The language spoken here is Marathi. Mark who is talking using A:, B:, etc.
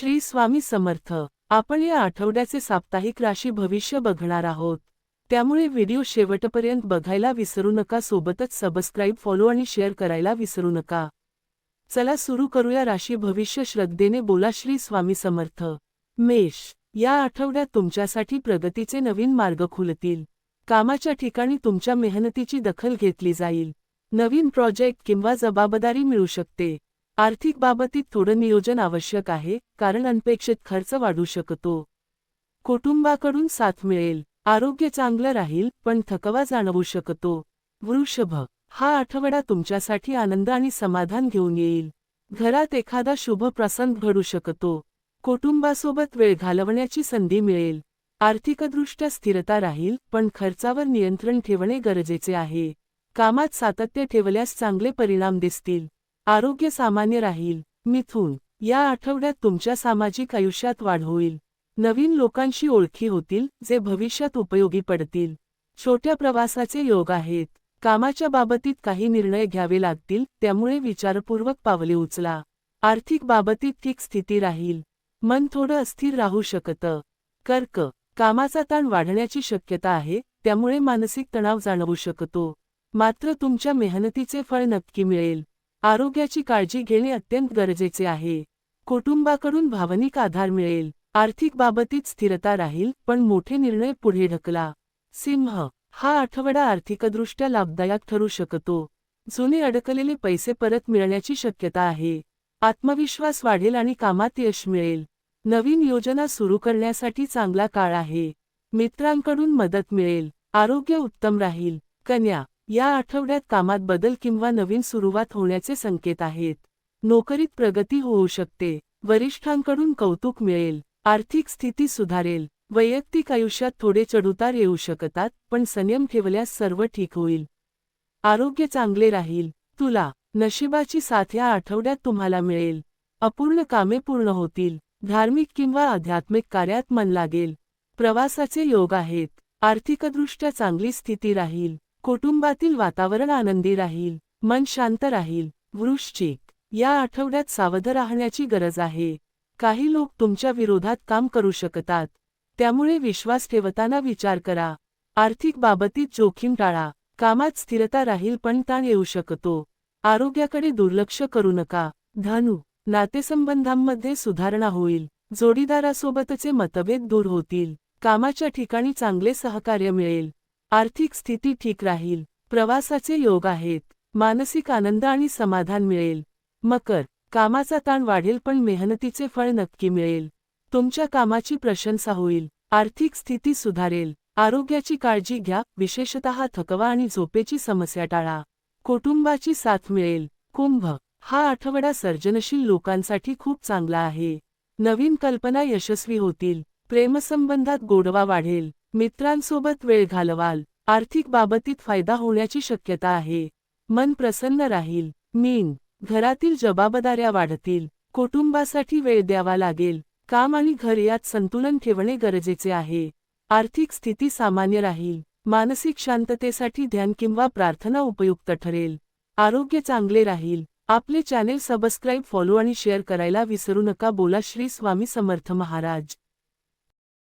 A: श्री स्वामी समर्थ. आपण या आठवड्याचे साप्ताहिक राशी भविष्य बघणार आहोत. त्यामुळे व्हिडिओ शेवटपर्यंत बघायला विसरू नका. सोबतच सबस्क्राईब, फॉलो आणि शेअर करायला विसरू नका. चला सुरू करूया राशी भविष्य. श्रद्धेने बोला श्री स्वामी समर्थ. मेष. या आठवड्यात तुमच्यासाठी प्रगतीचे नवीन मार्ग खुलतील. कामाच्या ठिकाणी तुमच्या मेहनतीची दखल घेतली जाईल. नवीन प्रोजेक्ट किंवा जबाबदारी मिळू शकते. आर्थिक बाबतीत थोडं नियोजन आवश्यक आहे, कारण अनपेक्षित खर्च वाढू शकतो. कुटुंबाकडून साथ मिळेल. आरोग्य चांगलं राहील, पण थकवा जाणवू शकतो. वृषभ. हा आठवडा तुमच्यासाठी आनंद आणि समाधान घेऊन येईल. घरात एखादा शुभ प्रसंग घडू शकतो. कुटुंबासोबत वेळ घालवण्याची संधी मिळेल. आर्थिकदृष्ट्या स्थिरता राहील, पण खर्चावर नियंत्रण ठेवणे गरजेचे आहे. कामात सातत्य ठेवल्यास चांगले परिणाम दिसतील. आरोग्य सामान्य राहील. मिथुन. या आठवड्यात तुमच्या सामाजिक आयुष्यात वाढ होईल. नवीन लोकांशी ओळखी होतील, जे भविष्यात उपयोगी पडतील. छोट्या प्रवासाचे योग आहेत. कामाच्या बाबतीत काही निर्णय घ्यावे लागतील, त्यामुळे विचारपूर्वक पावले उचला. आर्थिक बाबतीत ठीक स्थिती राहील. मन थोडं अस्थिर राहू शकतं. कर्क. कामाचा ताण वाढण्याची शक्यता आहे, त्यामुळे मानसिक तणाव जाणवू शकतो. मात्र तुमच्या मेहनतीचे फळ नक्की मिळेल. आरोग्याची काळजी घेणे अत्यंत गरजेचे आहे. कुटुंबाकडून भावनिक आधार मिळेल. आर्थिक बाबतीत स्थिरता राहील, पण मोठे निर्णय पुढे ढकला. सिंह. हा आठवडा आर्थिकदृष्ट्या लाभदायक ठरू शकतो. जुने अडकलेले पैसे परत मिळण्याची शक्यता आहे. आत्मविश्वास वाढेल आणि कामात यश मिळेल. नवीन योजना सुरू करण्यासाठी चांगला काळ आहे. मित्रांकडून मदत मिळेल. आरोग्य उत्तम राहील. कन्या. या आठवड्यात कामात बदल किंवा नवीन सुरुवात होण्याचे संकेत आहेत. नोकरीत प्रगती होऊ शकते. वरिष्ठांकडून कौतुक मिळेल. आर्थिक स्थिती सुधारेल. वैयक्तिक आयुष्यात थोडे चढउतार येऊ शकतात, पण संयम ठेवल्यास सर्व ठीक होईल. आरोग्य चांगले राहील. तुला. नशिबाची साथ या आठवड्यात तुम्हाला मिळेल. अपूर्ण कामे पूर्ण होतील. धार्मिक किंवा आध्यात्मिक कार्यात मन लागेल. प्रवासाचे योग आहेत. आर्थिकदृष्ट्या चांगली स्थिती राहील. कुटुंबातील वातावरण आनंदी राहील. मन शांत राहील. वृश्चिक. या आठवड्यात सावध राहण्याची गरज आहे. काही लोक तुमच्या विरोधात काम करू शकतात. त्यामुळे विश्वास ठेवताना विचार करा. आर्थिक बाबतीत जोखीम टाळा. कामात स्थिरता राहील, पण ताण येऊ शकतो. आरोग्याकडे दुर्लक्ष करू नका. धनु. नातेसंबंधांमध्ये सुधारणा होईल. जोडीदारासोबतचे मतभेद दूर होतील. कामाच्या ठिकाणी चांगले सहकार्य मिळेल. आर्थिक स्थिती ठीक राहील. प्रवासाचे योग आहेत. मानसिक आनंद आणि समाधान मिळेल. मकर. कामाचा ताण वाढेल, पण मेहनतीचे फळ नक्की मिळेल. तुमच्या कामाची प्रशंसा होईल. आर्थिक स्थिती सुधारेल. आरोग्याची काळजी घ्या, विशेषतः थकवा आणि झोपेची समस्या टाळा. कुटुंबाची साथ मिळेल. कुंभ. हा आठवडा सर्जनशील लोकांसाठी खूप चांगला आहे. नवीन कल्पना यशस्वी होतील. प्रेमसंबंधात गोडवा वाढेल. मित्रांसोबत वेळ घालवाल. आर्थिक बाबतीत फायदा होण्याची शक्यता आहे. मन प्रसन्न राहील. मीन. घरातील जबाबदाऱ्या वाढतील. कुटुंबासाठी वेळ द्यावा लागेल. काम आणि घर यात संतुलन ठेवणे गरजेचे आहे. आर्थिक स्थिती सामान्य राहील. मानसिक शांततेसाठी ध्यान किंवा प्रार्थना उपयुक्त ठरेल. आरोग्य चांगले राहील. आपले चॅनेल सबस्क्राईब, फॉलो आणि शेअर करायला विसरू नका. बोला श्री स्वामी समर्थ महाराज.